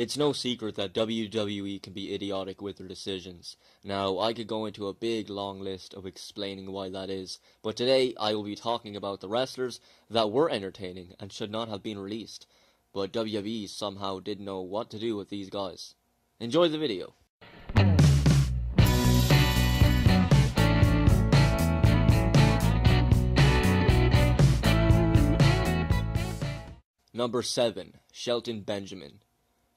It's no secret that WWE can be idiotic with their decisions. Now, I could go into a big long list of explaining why that is, but today I will be talking about the wrestlers that were entertaining and should not have been released, but WWE somehow didn't know what to do with these guys. Enjoy the video. Number 7. Shelton Benjamin.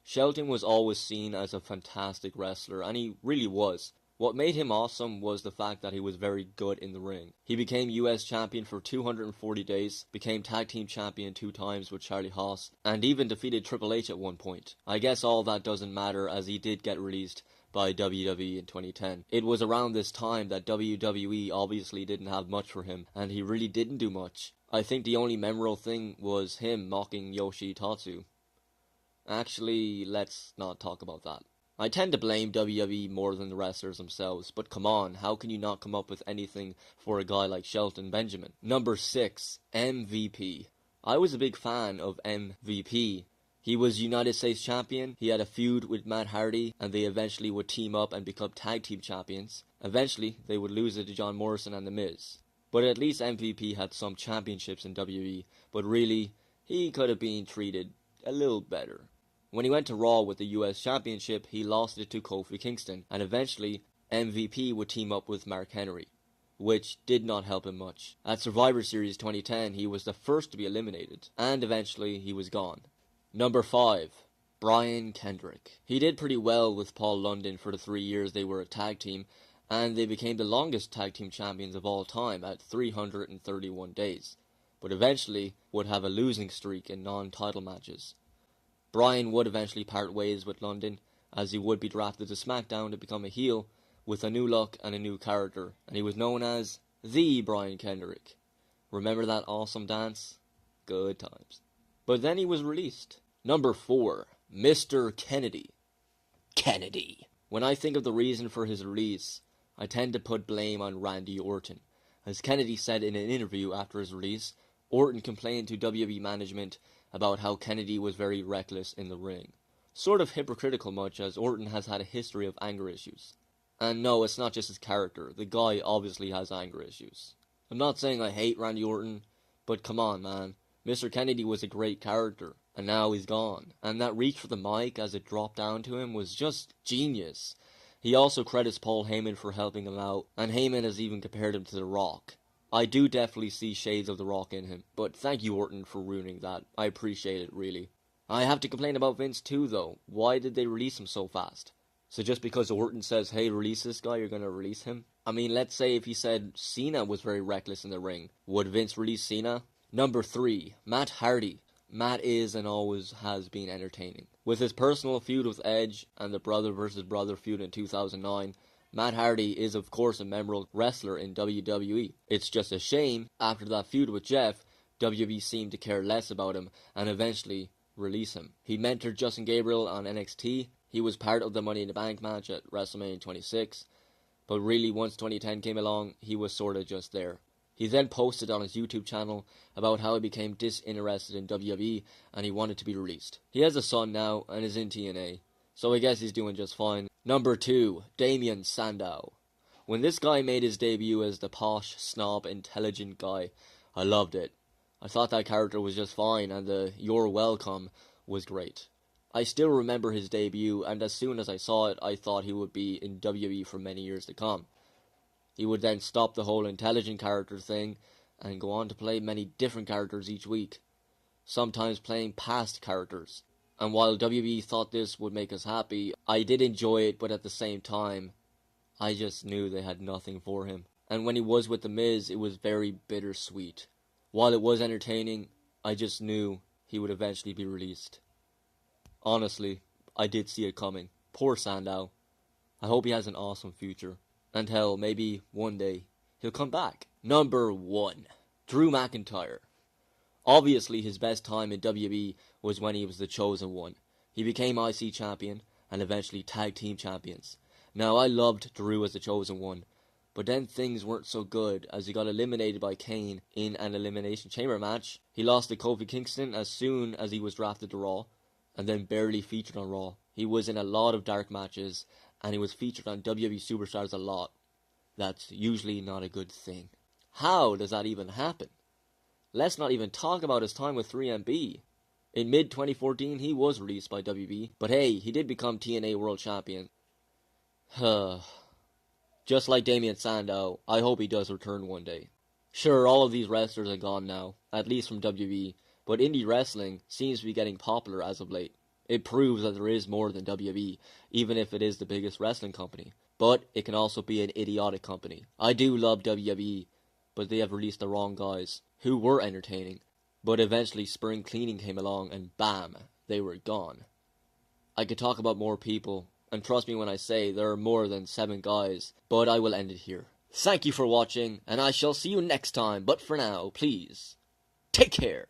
Shelton was always seen as a fantastic wrestler, and he really was. What made him awesome was the fact that he was very good in the ring. He became US champion for 240 days, became tag team champion 2 times with Charlie Haas, and even defeated Triple H at one point. I guess all that doesn't matter as he did get released by WWE in 2010. It was around this time that WWE obviously didn't have much for him, and he really didn't do much. I think the only memorable thing was him mocking Yoshitatsu. Actually, let's not talk about that. I tend to blame WWE more than the wrestlers themselves, but come on, how can you not come up with anything for a guy like Shelton Benjamin? Number 6, MVP. I was a big fan of MVP. He was United States champion, he had a feud with Matt Hardy, and they eventually would team up and become tag team champions. Eventually, they would lose it to John Morrison and The Miz. But at least MVP had some championships in WWE, but really, he could have been treated a little better. When he went to Raw with the US Championship, he lost it to Kofi Kingston, and eventually MVP would team up with Mark Henry, which did not help him much. At Survivor Series 2010, he was the first to be eliminated, and eventually he was gone. Number 5. Brian Kendrick. He did pretty well with Paul London for the 3 years they were a tag team, and they became the longest tag team champions of all time at 331 days, but eventually would have a losing streak in non-title matches. Brian would eventually part ways with London, as he would be drafted to SmackDown to become a heel with a new look and a new character, and he was known as the Brian Kendrick. Remember that awesome dance? Good times. But then he was released. Number 4. Mr. Kennedy. Kennedy. When I think of the reason for his release, I tend to put blame on Randy Orton. As Kennedy said in an interview after his release, Orton complained to WWE management about how Kennedy was very reckless in the ring. Sort of hypocritical much, as Orton has had a history of anger issues. And no, it's not just his character, the guy obviously has anger issues. I'm not saying I hate Randy Orton, but come on man, Mr. Kennedy was a great character, and now he's gone. And that reach for the mic as it dropped down to him was just genius. He also credits Paul Heyman for helping him out, and Heyman has even compared him to The Rock. I do definitely see shades of The Rock in him, but thank you Orton for ruining that. I appreciate it, really. I have to complain about Vince too though. Why did they release him so fast? So just because Orton says, hey, release this guy, you're gonna release him? I mean, let's say if he said Cena was very reckless in the ring, would Vince release Cena? Number 3, Matt Hardy. Matt is and always has been entertaining. With his personal feud with Edge and the brother versus brother feud in 2009, Matt Hardy is of course a memorable wrestler in WWE. It's just a shame, after that feud with Jeff, WWE seemed to care less about him and eventually release him. He mentored Justin Gabriel on NXT, he was part of the Money in the Bank match at WrestleMania 26, but really once 2010 came along, he was sorta just there. He then posted on his YouTube channel about how he became disinterested in WWE and he wanted to be released. He has a son now and is in TNA, so I guess he's doing just fine. Number 2, Damien Sandow. When this guy made his debut as the posh, snob, intelligent guy, I loved it. I thought that character was just fine and the "You're welcome" was great. I still remember his debut, and as soon as I saw it, I thought he would be in WWE for many years to come. He would then stop the whole intelligent character thing and go on to play many different characters each week, sometimes playing past characters. And while WWE thought this would make us happy, I did enjoy it, but at the same time, I just knew they had nothing for him. And when he was with The Miz, it was very bittersweet. While it was entertaining, I just knew he would eventually be released. Honestly, I did see it coming. Poor Sandow. I hope he has an awesome future. And hell, maybe one day he'll come back. Number 1, Drew McIntyre. Obviously, his best time in WWE was when he was the Chosen One. He became IC champion and eventually tag team champions. Now, I loved Drew as the Chosen One, but then things weren't so good as he got eliminated by Kane in an Elimination Chamber match. He lost to Kofi Kingston as soon as he was drafted to Raw, and then barely featured on Raw. He was in a lot of dark matches, and he was featured on WWE Superstars a lot. That's usually not a good thing. How does that even happen? Let's not even talk about his time with 3MB. In mid-2014, he was released by WB, but hey, he did become TNA World Champion. Just like Damien Sandow, I hope he does return one day. Sure, all of these wrestlers are gone now, at least from WWE, but indie wrestling seems to be getting popular as of late. It proves that there is more than WWE, even if it is the biggest wrestling company. But it can also be an idiotic company. I do love WWE, but they have released the wrong guys, who were entertaining. But eventually spring cleaning came along and bam, they were gone. I could talk about more people, and trust me when I say there are more than 7 guys, but I will end it here. Thank you for watching, and I shall see you next time, but for now, please, take care.